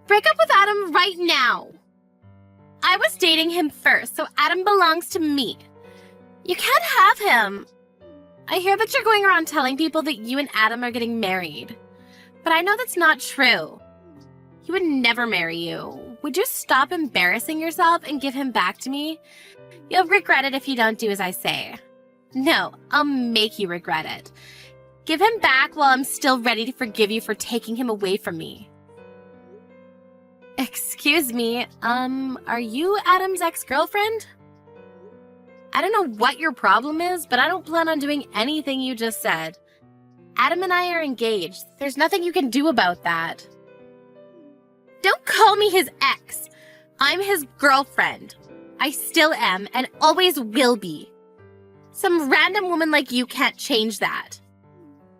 Break up with Adam right now. I was dating him first, so Adam belongs to me. You can't have him. I hear that you're going around telling people that you and Adam are getting married. But I know that's not true. He would never marry you. Would you stop embarrassing yourself and give him back to me? You'll regret it if you don't do as I say. No, I'll make you regret it. Give him back while I'm still ready to forgive you for taking him away from me. Excuse me, are you Adam's ex-girlfriend? I don't know what your problem is, but I don't plan on doing anything you just said. Adam and I are engaged. There's nothing you can do about that. Don't call me his ex. I'm his girlfriend. I still am and always will be. Some random woman like you can't change that.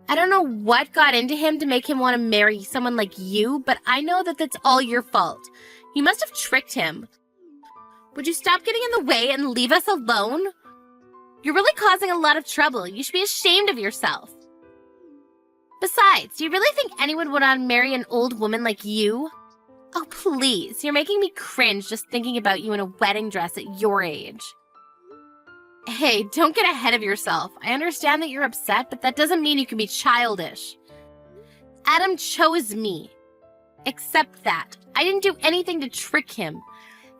I don't know what got into him to make him want to marry someone like you, but I know that that's all your fault. You must have tricked him. Would you stop getting in the way and leave us alone? You're really causing a lot of trouble. You should be ashamed of yourself. Besides, do you really think anyone would want to marry an old woman like you? Oh, please. You're making me cringe just thinking about you in a wedding dress at your age. Hey, don't get ahead of yourself. I understand that you're upset, but that doesn't mean you can be childish. Adam chose me. Accept that. I didn't do anything to trick him.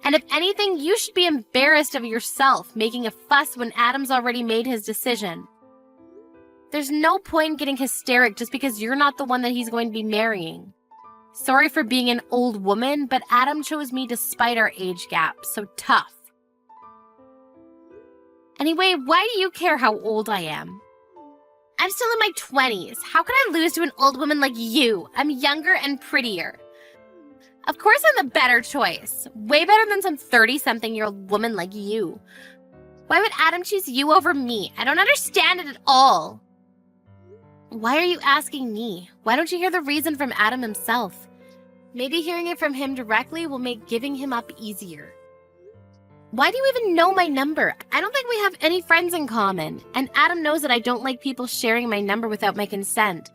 And if anything, you should be embarrassed of yourself, making a fuss when Adam's already made his decision. There's no point in getting hysteric just because you're not the one that he's going to be marrying. Sorry for being an old woman, but Adam chose me despite our age gap, so tough. Anyway, why do you care how old I am? I'm still in my 20s. How could I lose to an old woman like you? I'm younger and prettier. Of course I'm the better choice. Way better than some 30-something-year-old woman like you. Why would Adam choose you over me? I don't understand it at all. Why are you asking me? Why don't you hear the reason from Adam himself? Maybe hearing it from him directly will make giving him up easier. Why do you even know my number? I don't think we have any friends in common, and Adam knows that I don't like people sharing my number without my consent.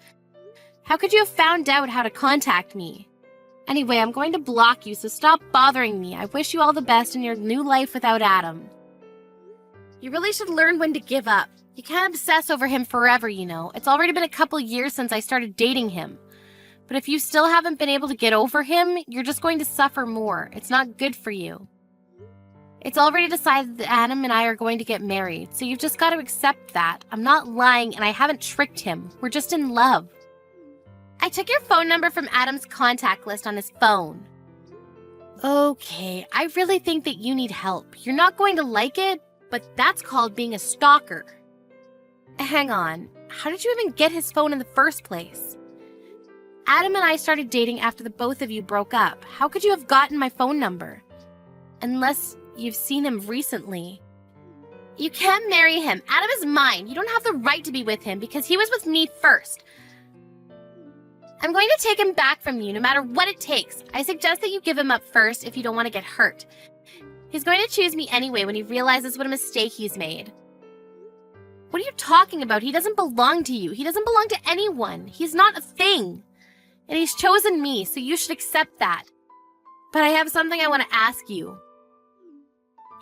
How could you have found out how to contact me? Anyway, I'm going to block you, so stop bothering me. I wish you all the best in your new life without Adam. You really should learn when to give up. You can't obsess over him forever, you know. It's already been a couple years since I started dating him. But if you still haven't been able to get over him, you're just going to suffer more. It's not good for you. It's already decided that Adam and I are going to get married, so you've just got to accept that. I'm not lying and I haven't tricked him. We're just in love. I took your phone number from Adam's contact list on his phone. Okay, I really think that you need help. You're not going to like it, but that's called being a stalker. Hang on, how did you even get his phone in the first place? Adam and I started dating after the both of you broke up. How could you have gotten my phone number? Unless you've seen him recently. You can't marry him. Adam is mine. You don't have the right to be with him because he was with me first. I'm going to take him back from you no matter what it takes. I suggest that you give him up first if you don't want to get hurt. He's going to choose me anyway when he realizes what a mistake he's made. What are you talking about? He doesn't belong to you. He doesn't belong to anyone. He's not a thing. And he's chosen me, so you should accept that. But I have something I want to ask you.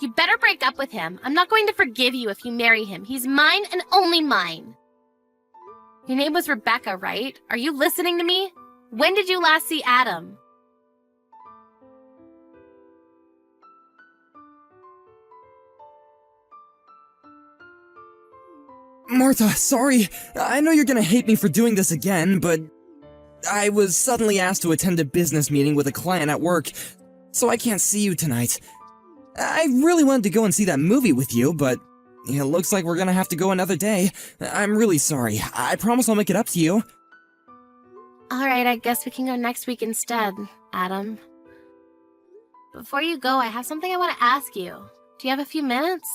You better break up with him. I'm not going to forgive you if you marry him. He's mine and only mine. Your name was Rebecca, right? Are you listening to me? When did you last see Adam? Martha, sorry. I know you're gonna hate me for doing this again, but I was suddenly asked to attend a business meeting with a client at work, so I can't see you tonight. I really wanted to go and see that movie with you, but it looks like we're gonna have to go another day. I'm really sorry. I promise I'll make it up to you. Alright, I guess we can go next week instead, Adam. Before you go, I have something I want to ask you. Do you have a few minutes?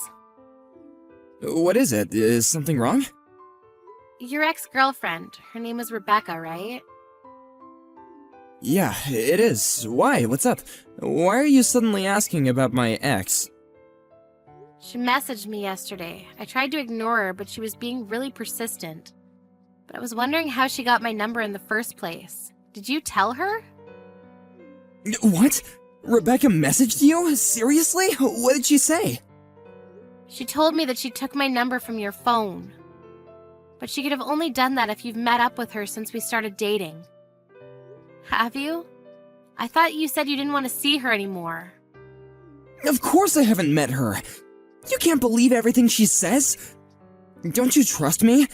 What is it? Is something wrong? Your ex-girlfriend. Her name was Rebecca, right? Yeah, it is. Why? What's up? Why are you suddenly asking about my ex? She messaged me yesterday. I tried to ignore her, but she was being really persistent. But I was wondering how she got my number in the first place. Did you tell her? What? Rebecca messaged you? Seriously? What did she say? She told me that she took my number from your phone. But she could have only done that if you've met up with her since we started dating. Have you? I thought you said you didn't want to see her anymore. Of course I haven't met her. You can't believe everything she says. Don't you trust me?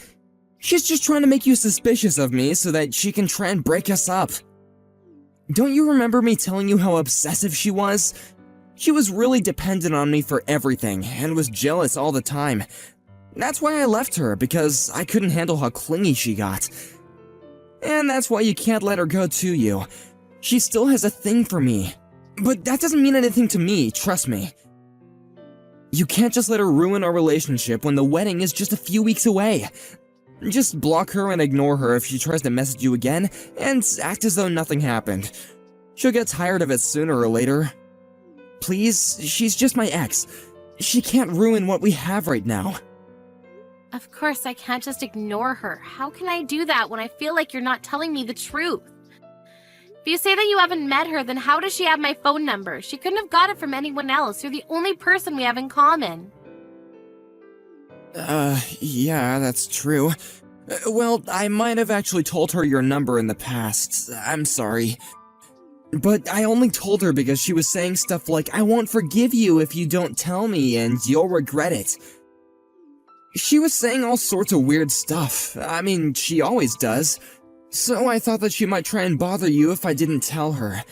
She's just trying to make you suspicious of me so that she can try and break us up. Don't you remember me telling you how obsessive she was? She was really dependent on me for everything and was jealous all the time. That's why I left her, because I couldn't handle how clingy she got. And that's why you can't let her go to you. She still has a thing for me. But that doesn't mean anything to me, trust me. You can't just let her ruin our relationship when the wedding is just a few weeks away. Just block her and ignore her if she tries to message you again, and act as though nothing happened. She'll get tired of it sooner or later. Please, she's just my ex. She can't ruin what we have right now. Of course, I can't just ignore her. How can I do that when I feel like you're not telling me the truth? If you say that you haven't met her, then how does she have my phone number? She couldn't have got it from anyone else. You're the only person we have in common. Yeah, that's true. Well, I might have actually told her your number in the past. I'm sorry. But I only told her because she was saying stuff like, I won't forgive you if you don't tell me and you'll regret it. She was saying all sorts of weird stuff. I mean, she always does. So I thought that she might try and bother you if I didn't tell her.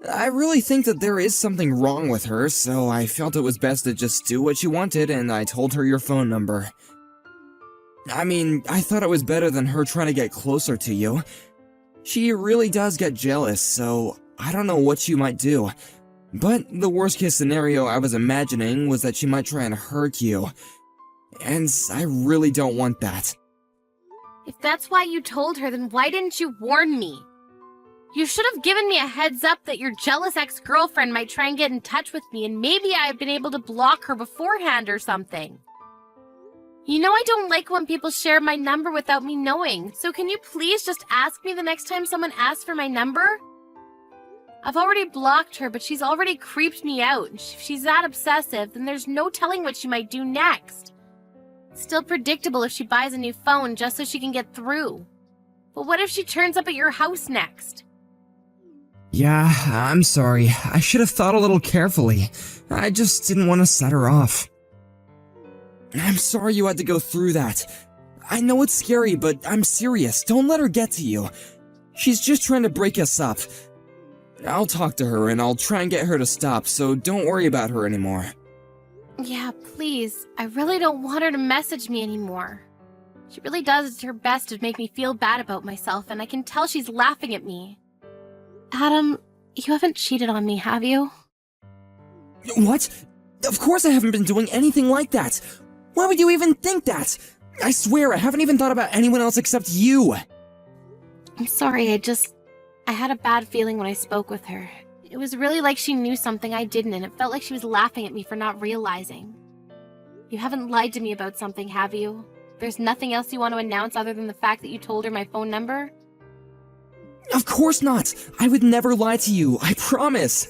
I really think that there is something wrong with her, so I felt it was best to just do what she wanted, and I told her your phone number. I mean, I thought it was better than her trying to get closer to you. She really does get jealous, so I don't know what you might do. But the worst case scenario I was imagining was that she might try and hurt you. And I really don't want that. If that's why you told her, then why didn't you warn me? You should have given me a heads up that your jealous ex-girlfriend might try and get in touch with me, and maybe I had been able to block her beforehand or something. You know I don't like when people share my number without me knowing, so can you please just ask me the next time someone asks for my number? I've already blocked her, but she's already creeped me out. If she's that obsessive, then there's no telling what she might do next. It's still predictable if she buys a new phone just so she can get through. But what if she turns up at your house next? Yeah, I'm sorry. I should have thought a little carefully. I just didn't want to set her off. I'm sorry you had to go through that. I know it's scary, but I'm serious. Don't let her get to you. She's just trying to break us up. I'll talk to her and I'll try and get her to stop, so don't worry about her anymore. Yeah, please. I really don't want her to message me anymore. She really does her best to make me feel bad about myself, and I can tell she's laughing at me. Adam, you haven't cheated on me, have you? What? Of course I haven't been doing anything like that. Why would you even think that? I swear I haven't even thought about anyone else except you. I'm sorry, I had a bad feeling when I spoke with her. It was really like she knew something I didn't, and it felt like she was laughing at me for not realizing. You haven't lied to me about something, have you? There's nothing else you want to announce other than the fact that you told her my phone number? Of course not! I would never lie to you, I promise!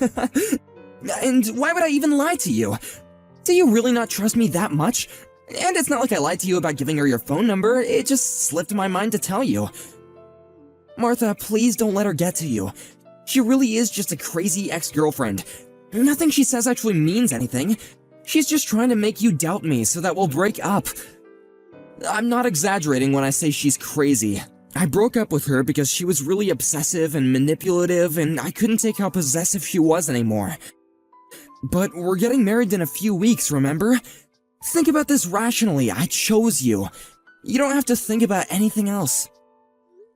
And why would I even lie to you? Do you really not trust me that much? And it's not like I lied to you about giving her your phone number, it just slipped my mind to tell you. Martha, please don't let her get to you. She really is just a crazy ex-girlfriend. Nothing she says actually means anything. She's just trying to make you doubt me so that we'll break up. I'm not exaggerating when I say she's crazy. I broke up with her because she was really obsessive and manipulative, and I couldn't take how possessive she was anymore. But we're getting married in a few weeks, remember? Think about this rationally. I chose you. You don't have to think about anything else.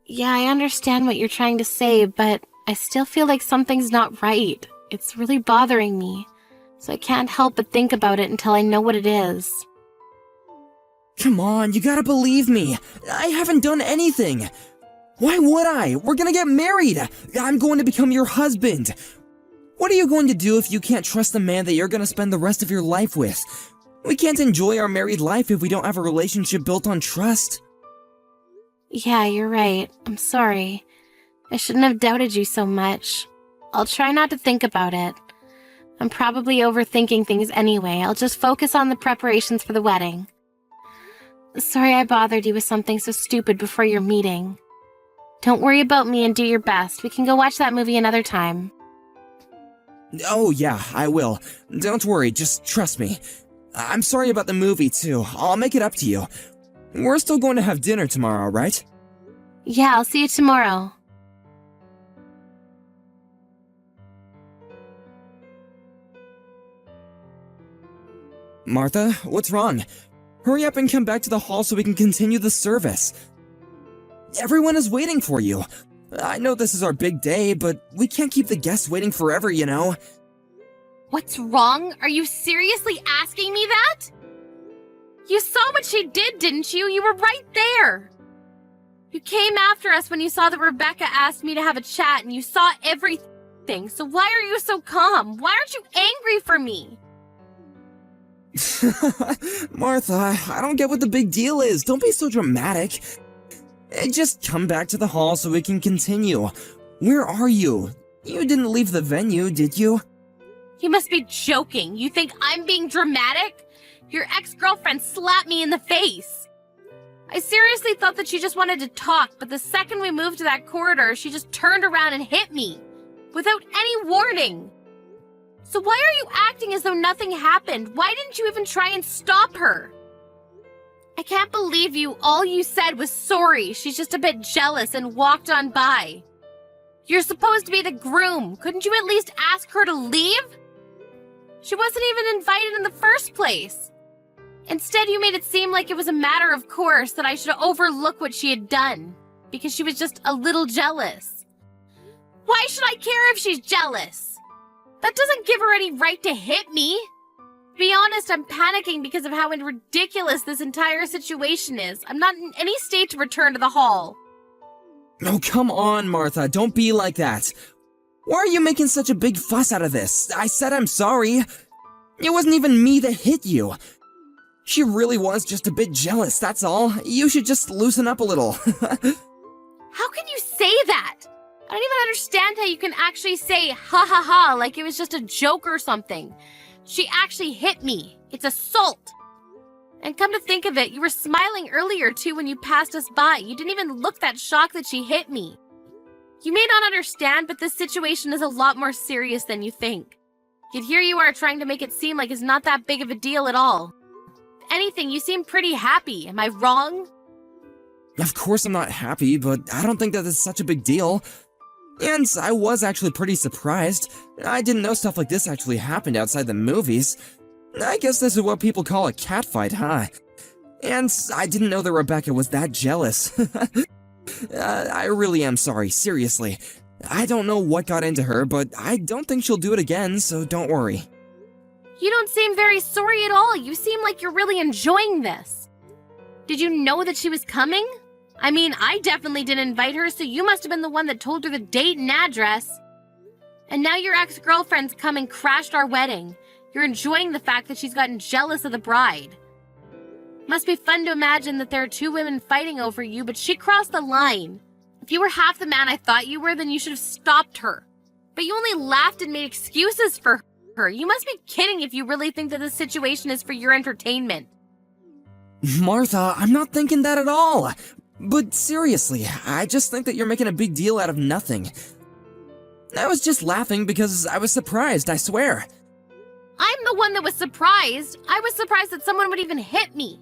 Yeah, I understand what you're trying to say, but I still feel like something's not right. It's really bothering me, so I can't help but think about it until I know what it is. Come on, you gotta believe me. I haven't done anything. Why would I? We're gonna get married. I'm going to become your husband. What are you going to do if you can't trust the man that you're gonna spend the rest of your life with? We can't enjoy our married life if we don't have a relationship built on trust. Yeah, you're right. I'm sorry. I shouldn't have doubted you so much. I'll try not to think about it. I'm probably overthinking things anyway. I'll just focus on the preparations for the wedding. Sorry I bothered you with something so stupid before your meeting. Don't worry about me and do your best. We can go watch that movie another time. Oh yeah, I will. Don't worry, just trust me. I'm sorry about the movie too. I'll make it up to you. We're still going to have dinner tomorrow, right? Yeah, I'll see you tomorrow. Martha, what's wrong? Hurry up and come back to the hall so we can continue the service. Everyone is waiting for you. I know this is our big day, but we can't keep the guests waiting forever, you know? What's wrong? Are you seriously asking me that? You saw what she did, didn't you? You were right there. You came after us when you saw that Rebecca asked me to have a chat and you saw everything. So why are you so calm? Why aren't you angry for me? Martha, I don't get what the big deal is. Don't be so dramatic. Just come back to the hall so we can continue. Where are you? You didn't leave the venue, did you? You must be joking. You think I'm being dramatic? Your ex-girlfriend slapped me in the face. I seriously thought that she just wanted to talk, but the second we moved to that corridor, she just turned around and hit me. Without any warning. So why are you acting as though nothing happened? Why didn't you even try and stop her? I can't believe you. All you said was sorry. She's just a bit jealous and walked on by. You're supposed to be the groom. Couldn't you at least ask her to leave? She wasn't even invited in the first place. Instead, you made it seem like it was a matter of course that I should overlook what she had done because she was just a little jealous. Why should I care if she's jealous? That doesn't give her any right to hit me. To be honest, I'm panicking because of how ridiculous this entire situation is. I'm not in any state to return to the hall. Oh, come on, Martha. Don't be like that. Why are you making such a big fuss out of this? I said I'm sorry. It wasn't even me that hit you. She really was just a bit jealous, that's all. You should just loosen up a little. How can you say that? I don't even understand how you can actually say ha ha ha like it was just a joke or something. She actually hit me. It's assault. And come to think of it, you were smiling earlier too when you passed us by. You didn't even look that shocked that she hit me. You may not understand, but this situation is a lot more serious than you think. Yet here you are trying to make it seem like it's not that big of a deal at all. If anything, you seem pretty happy. Am I wrong? Of course I'm not happy, but I don't think that it's such a big deal. And I was actually pretty surprised. I didn't know stuff like this actually happened outside the movies. I guess this is what people call a catfight, huh? And I didn't know that Rebecca was that jealous. I really am sorry, seriously. I don't know what got into her, but I don't think she'll do it again, so don't worry. You don't seem very sorry at all. You seem like you're really enjoying this. Did you know that she was coming? I mean, I definitely didn't invite her, so you must have been the one that told her the date and address. And now your ex-girlfriend's come and crashed our wedding. You're enjoying the fact that she's gotten jealous of the bride. Must be fun to imagine that there are two women fighting over you, but she crossed the line. If you were half the man I thought you were, then you should have stopped her. But you only laughed and made excuses for her. You must be kidding if you really think that this situation is for your entertainment. Martha, I'm not thinking that at all. But seriously, I just think that you're making a big deal out of nothing. I was just laughing because I was surprised, I swear. I'm the one that was surprised. I was surprised that someone would even hit me.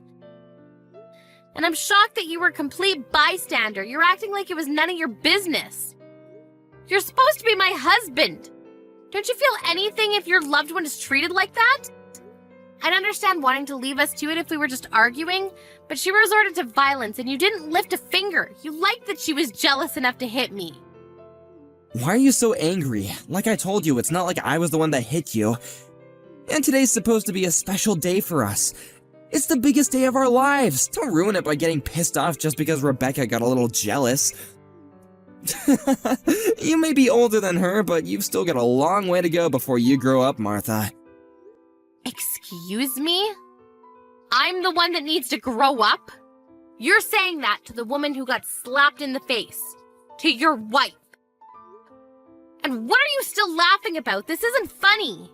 And I'm shocked that you were a complete bystander. You're acting like it was none of your business. You're supposed to be my husband. Don't you feel anything if your loved one is treated like that? I'd understand wanting to leave us to it if we were just arguing, but she resorted to violence and you didn't lift a finger. You liked that she was jealous enough to hit me. Why are you so angry? Like I told you, it's not like I was the one that hit you. And today's supposed to be a special day for us. It's the biggest day of our lives. Don't ruin it by getting pissed off just because Rebecca got a little jealous. You may be older than her, but you've still got a long way to go before you grow up, Martha. Excuse me? I'm the one that needs to grow up? You're saying that to the woman who got slapped in the face. To your wife. And what are you still laughing about? This isn't funny.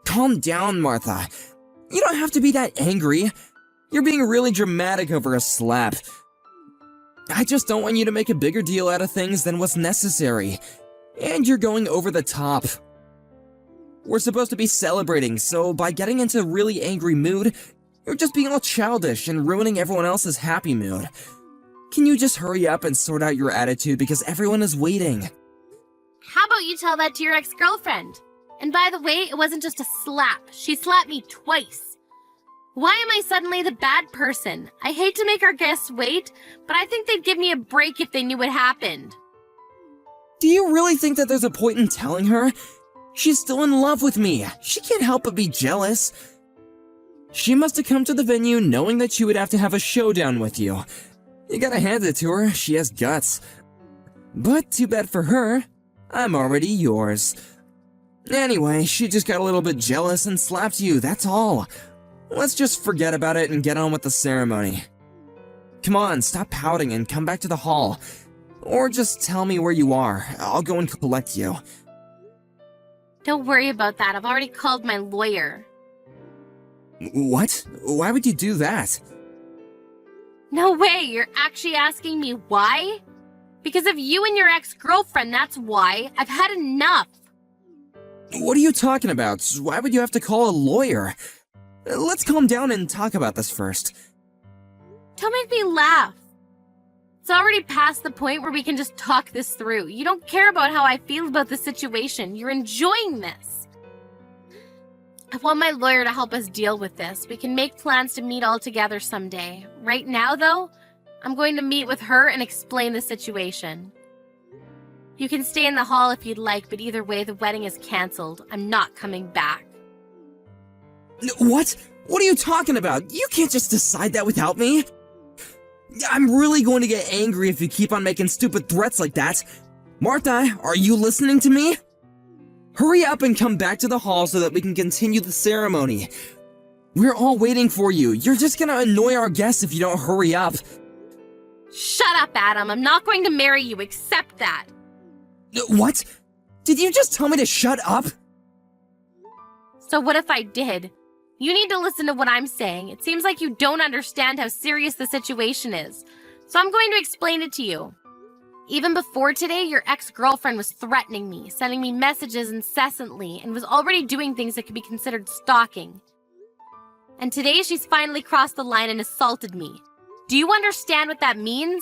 Calm down, Martha. You don't have to be that angry. You're being really dramatic over a slap. I just don't want you to make a bigger deal out of things than what's necessary. And you're going over the top. We're supposed to be celebrating, so by getting into a really angry mood, you're just being all childish and ruining everyone else's happy mood. Can you just hurry up and sort out your attitude because everyone is waiting? How about you tell that to your ex-girlfriend? And by the way, it wasn't just a slap. She slapped me twice. Why am I suddenly the bad person? I hate to make our guests wait, but I think they'd give me a break if they knew what happened. Do you really think that there's a point in telling her? She's still in love with me. She can't help but be jealous. She must have come to the venue knowing that she would have to have a showdown with you. You gotta hand it to her, she has guts. But too bad for her, I'm already yours. Anyway, she just got a little bit jealous and slapped you, that's all. Let's just forget about it and get on with the ceremony. Come on, stop pouting and come back to the hall. Or just tell me where you are. I'll go and collect you. Don't worry about that. I've already called my lawyer. What? Why would you do that? No way. You're actually asking me why? Because of you and your ex-girlfriend, that's why. I've had enough. What are you talking about? Why would you have to call a lawyer? Let's calm down and talk about this first. Don't make me laugh. It's already past the point where we can just talk this through. You don't care about how I feel about the situation. You're enjoying this. I want my lawyer to help us deal with this. We can make plans to meet all together someday. Right now, though, I'm going to meet with her and explain the situation. You can stay in the hall if you'd like, but either way, the wedding is canceled. I'm not coming back. What? What are you talking about? You can't just decide that without me. I'm really going to get angry if you keep on making stupid threats like that. Martha, are you listening to me? Hurry up and come back to the hall so that we can continue the ceremony. We're all waiting for you. You're just gonna annoy our guests if you don't hurry up. Shut up, Adam. I'm not going to marry you. Accept that. What? Did you just tell me to shut up? So what if I did? You need to listen to what I'm saying. It seems like you don't understand how serious the situation is. So I'm going to explain it to you. Even before today, your ex-girlfriend was threatening me, sending me messages incessantly, and was already doing things that could be considered stalking. And today she's finally crossed the line and assaulted me. Do you understand what that means?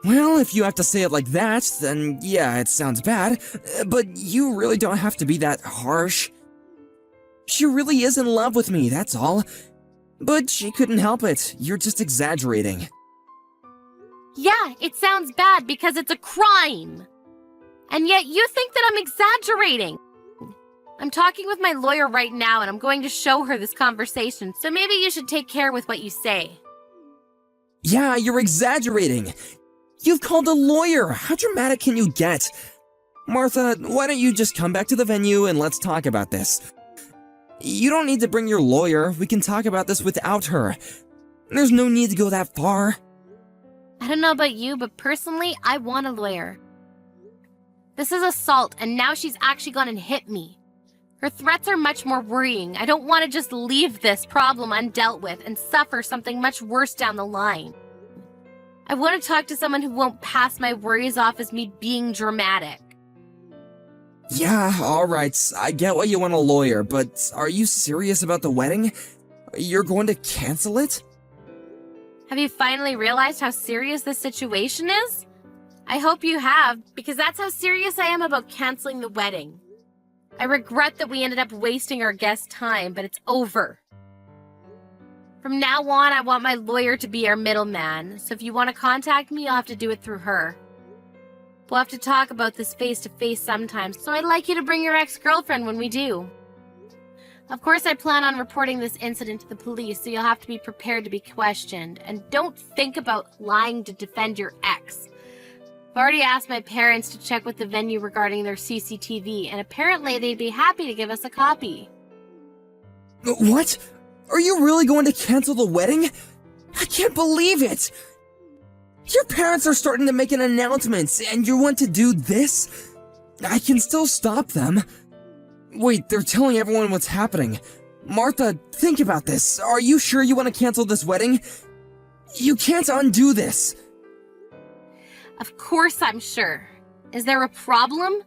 Well, if you have to say it like that, then yeah, it sounds bad. But you really don't have to be that harsh. She really is in love with me, that's all. But she couldn't help it. You're just exaggerating. Yeah, it sounds bad because it's a crime. And yet you think that I'm exaggerating. I'm talking with my lawyer right now and I'm going to show her this conversation, so maybe you should take care with what you say. Yeah, you're exaggerating. You've called a lawyer. How dramatic can you get? Martha, why don't you just come back to the venue and let's talk about this? You don't need to bring your lawyer. We can talk about this without her. There's no need to go that far. I don't know about you, but personally, I want a lawyer. This is assault, and now she's actually gone and hit me. Her threats are much more worrying. I don't want to just leave this problem undealt with and suffer something much worse down the line. I want to talk to someone who won't pass my worries off as me being dramatic. Yeah, alright, I get why you want a lawyer, but are you serious about the wedding? You're going to cancel it? Have you finally realized how serious this situation is? I hope you have, because that's how serious I am about canceling the wedding. I regret that we ended up wasting our guests' time, but it's over. From now on, I want my lawyer to be our middleman, so if you want to contact me, you'll have to do it through her. We'll have to talk about this face-to-face sometimes, so I'd like you to bring your ex-girlfriend when we do. Of course, I plan on reporting this incident to the police, so you'll have to be prepared to be questioned. And don't think about lying to defend your ex. I've already asked my parents to check with the venue regarding their CCTV, and apparently they'd be happy to give us a copy. What? Are you really going to cancel the wedding? I can't believe it! Your parents are starting to make an announcement, and you want to do this? I can still stop them. Wait, they're telling everyone what's happening. Martha, think about this. Are you sure you want to cancel this wedding? You can't undo this. Of course I'm sure. Is there a problem?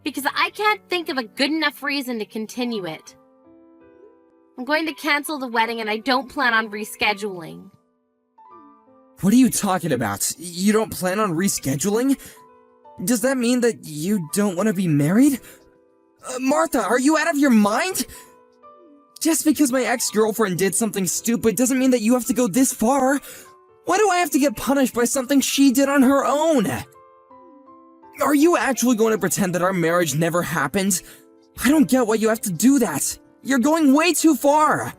Because I can't think of a good enough reason to continue it. I'm going to cancel the wedding and I don't plan on rescheduling. What are you talking about? You don't plan on rescheduling? Does that mean that you don't want to be married? Martha, are you out of your mind? Just because my ex-girlfriend did something stupid doesn't mean that you have to go this far. Why do I have to get punished by something she did on her own? Are you actually going to pretend that our marriage never happened? I don't get why you have to do that. You're going way too far.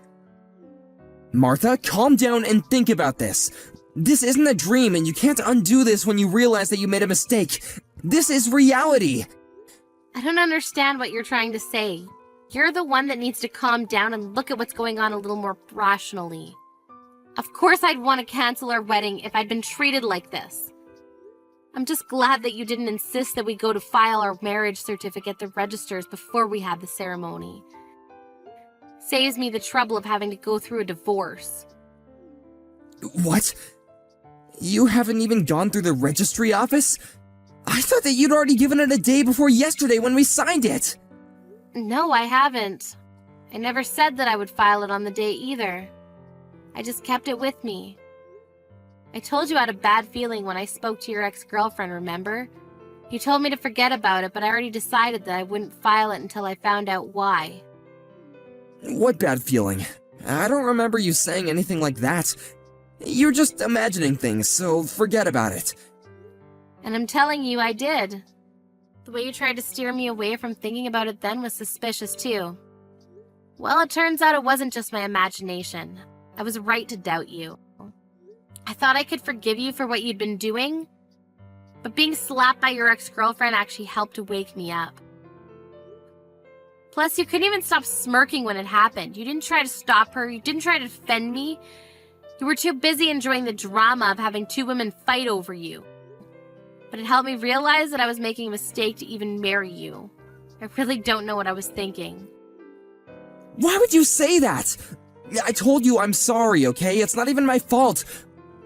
Martha, calm down and think about this. This isn't a dream and you can't undo this when you realize that you made a mistake. This is reality. I don't understand what you're trying to say. You're the one that needs to calm down and look at what's going on a little more rationally. Of course I'd want to cancel our wedding if I'd been treated like this. I'm just glad that you didn't insist that we go to file our marriage certificate at the registers before we had the ceremony. Saves me the trouble of having to go through a divorce. What? You haven't even gone through the registry office? I thought that you'd already given it a day before yesterday when we signed it. No, I haven't. I never said that I would file it on the day either. I just kept it with me. I told you I had a bad feeling when I spoke to your ex-girlfriend, remember? You told me to forget about it, but I already decided that I wouldn't file it until I found out why. What bad feeling? I don't remember you saying anything like that. You're just imagining things, so forget about it. And I'm telling you, I did. The way you tried to steer me away from thinking about it then was suspicious too. Well, it turns out it wasn't just my imagination. I was right to doubt you. I thought I could forgive you for what you'd been doing, but being slapped by your ex-girlfriend actually helped to wake me up. Plus, you couldn't even stop smirking when it happened. You didn't try to stop her. You didn't try to defend me. You were too busy enjoying the drama of having two women fight over you. But it helped me realize that I was making a mistake to even marry you. I really don't know what I was thinking. Why would you say that? I told you I'm sorry, okay? It's not even my fault.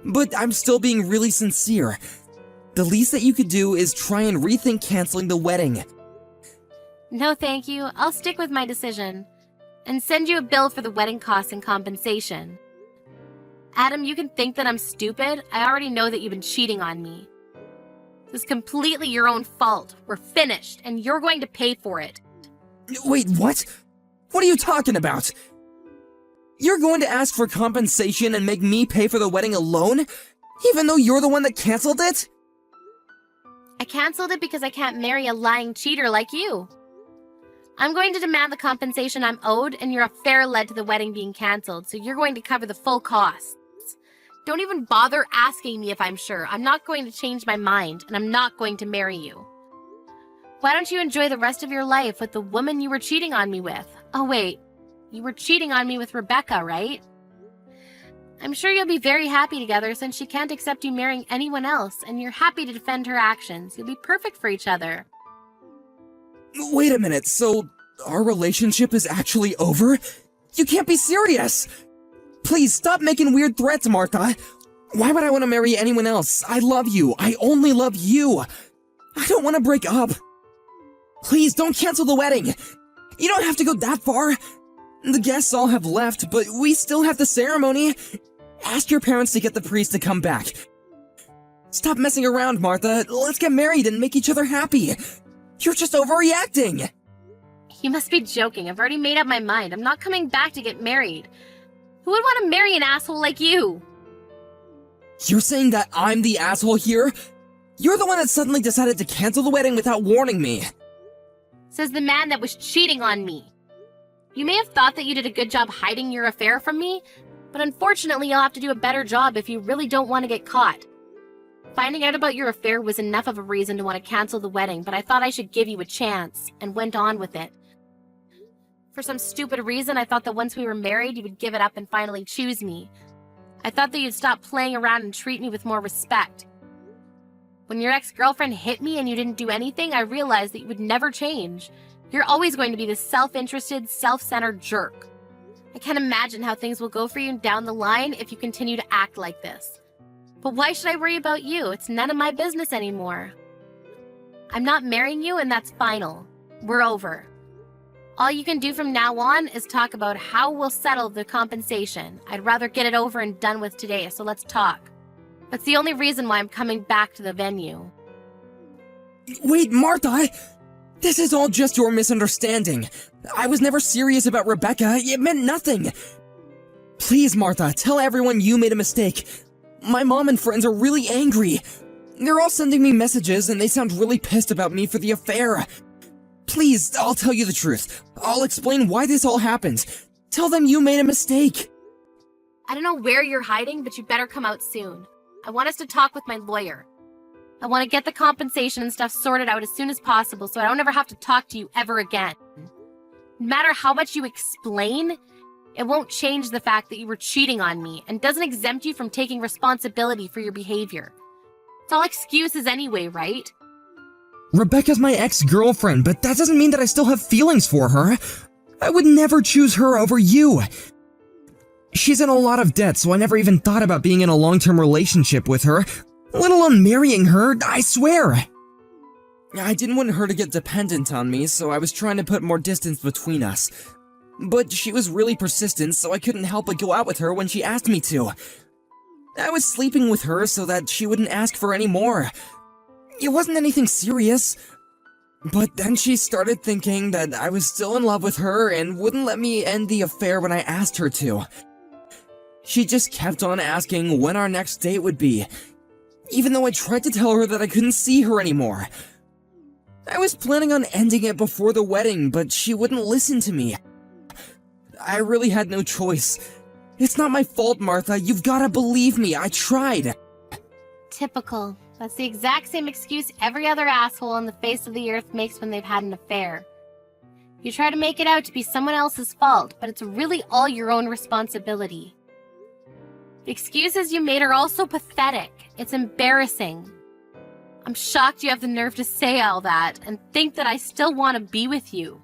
But I'm still being really sincere. The least that you could do is try and rethink canceling the wedding. No, thank you. I'll stick with my decision. And send you a bill for the wedding costs and compensation. Adam, you can think that I'm stupid. I already know that you've been cheating on me. This is completely your own fault. We're finished, and you're going to pay for it. Wait, what? What are you talking about? You're going to ask for compensation and make me pay for the wedding alone? Even though you're the one that canceled it? I canceled it because I can't marry a lying cheater like you. I'm going to demand the compensation I'm owed, and your affair led to the wedding being canceled, so you're going to cover the full costs. Don't even bother asking me if I'm sure. I'm not going to change my mind, and I'm not going to marry you. Why don't you enjoy the rest of your life with the woman you were cheating on me with? Oh wait, you were cheating on me with Rebecca, right? I'm sure you'll be very happy together since she can't accept you marrying anyone else, and you're happy to defend her actions. You'll be perfect for each other. Wait a minute, so our relationship is actually over? You can't be serious! Please stop making weird threats, Martha. Why would I want to marry anyone else? I love you. I only love you. I don't want to break up. Please don't cancel the wedding. You don't have to go that far. The guests all have left, but we still have the ceremony. Ask your parents to get the priest to come back. Stop messing around, Martha. Let's get married and make each other happy. You're just overreacting. You must be joking. I've already made up my mind. I'm not coming back to get married. Who would want to marry an asshole like you? You're saying that I'm the asshole here? You're the one that suddenly decided to cancel the wedding without warning me. Says the man that was cheating on me. You may have thought that you did a good job hiding your affair from me, but unfortunately you'll have to do a better job if you really don't want to get caught. Finding out about your affair was enough of a reason to want to cancel the wedding, but I thought I should give you a chance, and went on with it. For some stupid reason, I thought that once we were married, you would give it up and finally choose me. I thought that you'd stop playing around and treat me with more respect. When your ex-girlfriend hit me and you didn't do anything, I realized that you would never change. You're always going to be this self-interested, self-centered jerk. I can't imagine how things will go for you down the line if you continue to act like this. But why should I worry about you? It's none of my business anymore. I'm not marrying you, and that's final. We're over. All you can do from now on is talk about how we'll settle the compensation. I'd rather get it over and done with today, so let's talk. That's the only reason why I'm coming back to the venue. Wait, Martha! This is all just your misunderstanding. I was never serious about Rebecca. It meant nothing. Please, Martha, tell everyone you made a mistake. My mom and friends are really angry. They're all sending me messages and they sound really pissed about me for the affair. Please, I'll tell you the truth. I'll explain why this all happened. Tell them you made a mistake. I don't know where you're hiding, but you better come out soon. I want us to talk with my lawyer. I want to get the compensation and stuff sorted out as soon as possible so I don't ever have to talk to you ever again. No matter how much you explain, it won't change the fact that you were cheating on me and doesn't exempt you from taking responsibility for your behavior. It's all excuses anyway, right? Rebecca's my ex-girlfriend, but that doesn't mean that I still have feelings for her. I would never choose her over you. She's in a lot of debt, so I never even thought about being in a long-term relationship with her. Let alone marrying her, I swear. I didn't want her to get dependent on me, so I was trying to put more distance between us. But she was really persistent, so I couldn't help but go out with her when she asked me to. I was sleeping with her so that she wouldn't ask for any more. It wasn't anything serious. But then she started thinking that I was still in love with her and wouldn't let me end the affair when I asked her to. She just kept on asking when our next date would be, even though I tried to tell her that I couldn't see her anymore. I was planning on ending it before the wedding, but she wouldn't listen to me. I really had no choice. It's not my fault, Martha. You've gotta believe me. I tried. Typical. That's the exact same excuse every other asshole on the face of the earth makes when they've had an affair. You try to make it out to be someone else's fault, but it's really all your own responsibility. The excuses you made are also pathetic. It's embarrassing. I'm shocked you have the nerve to say all that and think that I still want to be with you.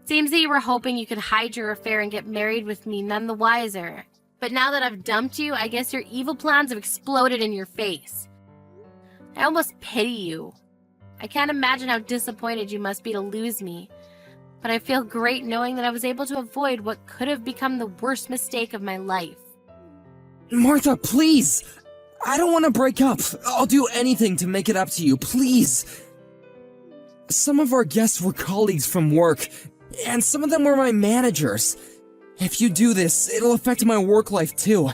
Seems that you were hoping you could hide your affair and get married with me none the wiser. But now that I've dumped you, I guess your evil plans have exploded in your face. I almost pity you. I can't imagine how disappointed you must be to lose me. But I feel great knowing that I was able to avoid what could have become the worst mistake of my life. Martha, please! I don't want to break up. I'll do anything to make it up to you, please. Some of our guests were colleagues from work, and some of them were my managers. If you do this, it'll affect my work life too.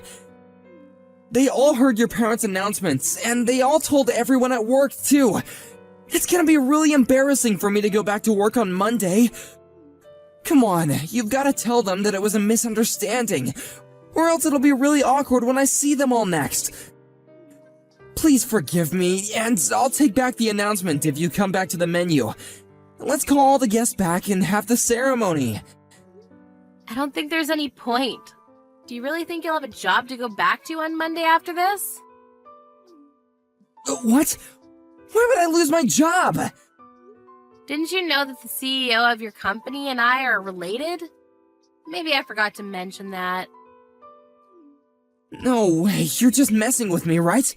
They all heard your parents' announcements, and they all told everyone at work too. It's gonna be really embarrassing for me to go back to work on Monday. Come on, you've gotta tell them that it was a misunderstanding, or else it'll be really awkward when I see them all next. Please forgive me, and I'll take back the announcement if you come back to the menu. Let's call all the guests back and have the ceremony. I don't think there's any point. Do you really think you'll have a job to go back to on Monday after this? What? Why would I lose my job? Didn't you know that the CEO of your company and I are related? Maybe I forgot to mention that. No way, you're just messing with me, right?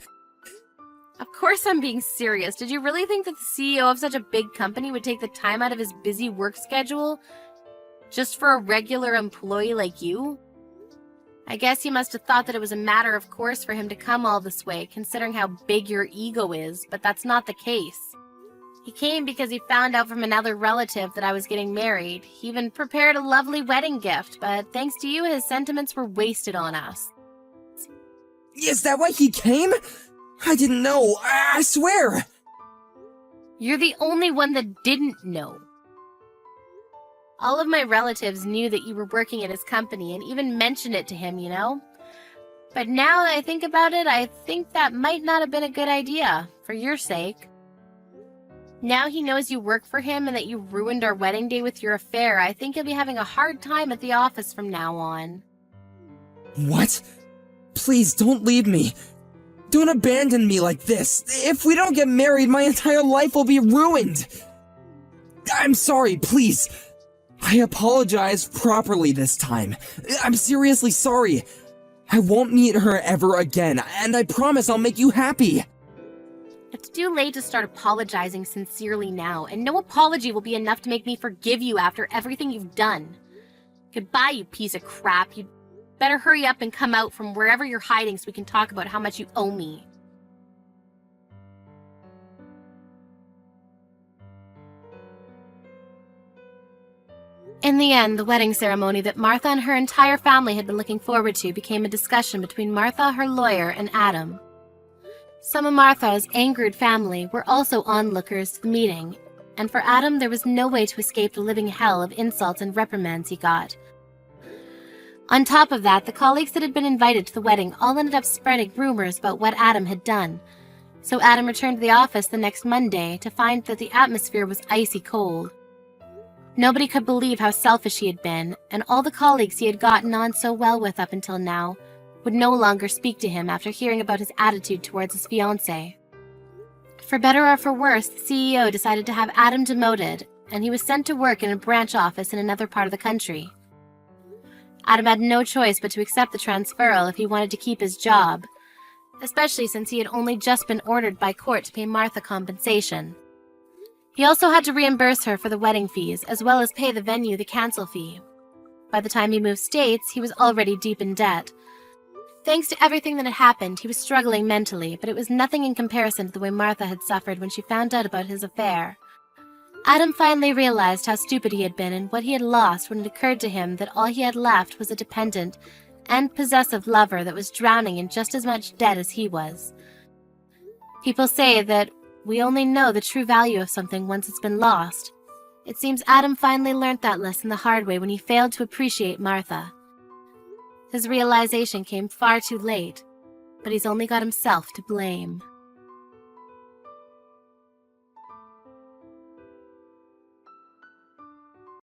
Of course I'm being serious. Did you really think that the CEO of such a big company would take the time out of his busy work schedule just for a regular employee like you? I guess he must have thought that it was a matter of course for him to come all this way, considering how big your ego is, but that's not the case. He came because he found out from another relative that I was getting married. He even prepared a lovely wedding gift, but thanks to you, his sentiments were wasted on us. Is that why he came? I didn't know, I swear! You're the only one that didn't know. All of my relatives knew that you were working at his company and even mentioned it to him, you know? But now that I think about it, I think that might not have been a good idea, for your sake. Now he knows you work for him and that you ruined our wedding day with your affair. I think he'll be having a hard time at the office from now on. What? Please, don't leave me. Don't abandon me like this. If we don't get married, my entire life will be ruined. I'm sorry, please. I apologize properly this time. I'm seriously sorry. I won't meet her ever again, and I promise I'll make you happy. It's too late to start apologizing sincerely now, and no apology will be enough to make me forgive you after everything you've done. Goodbye, you piece of crap. You'd better hurry up and come out from wherever you're hiding so we can talk about how much you owe me. In the end, the wedding ceremony that Martha and her entire family had been looking forward to became a discussion between Martha, her lawyer, and Adam. Some of Martha's angered family were also onlookers to the meeting, and for Adam there was no way to escape the living hell of insults and reprimands he got. On top of that, the colleagues that had been invited to the wedding all ended up spreading rumors about what Adam had done. So Adam returned to the office the next Monday to find that the atmosphere was icy cold. Nobody could believe how selfish he had been, and all the colleagues he had gotten on so well with up until now would no longer speak to him after hearing about his attitude towards his fiancé. For better or for worse, the CEO decided to have Adam demoted, and he was sent to work in a branch office in another part of the country. Adam had no choice but to accept the transferal if he wanted to keep his job, especially since he had only just been ordered by court to pay Martha compensation. He also had to reimburse her for the wedding fees, as well as pay the venue the cancel fee. By the time he moved states, he was already deep in debt. Thanks to everything that had happened, he was struggling mentally, but it was nothing in comparison to the way Martha had suffered when she found out about his affair. Adam finally realized how stupid he had been and what he had lost when it occurred to him that all he had left was a dependent and possessive lover that was drowning in just as much debt as he was. People say that we only know the true value of something once it's been lost. It seems Adam finally learned that lesson the hard way when he failed to appreciate Martha. His realization came far too late, but he's only got himself to blame.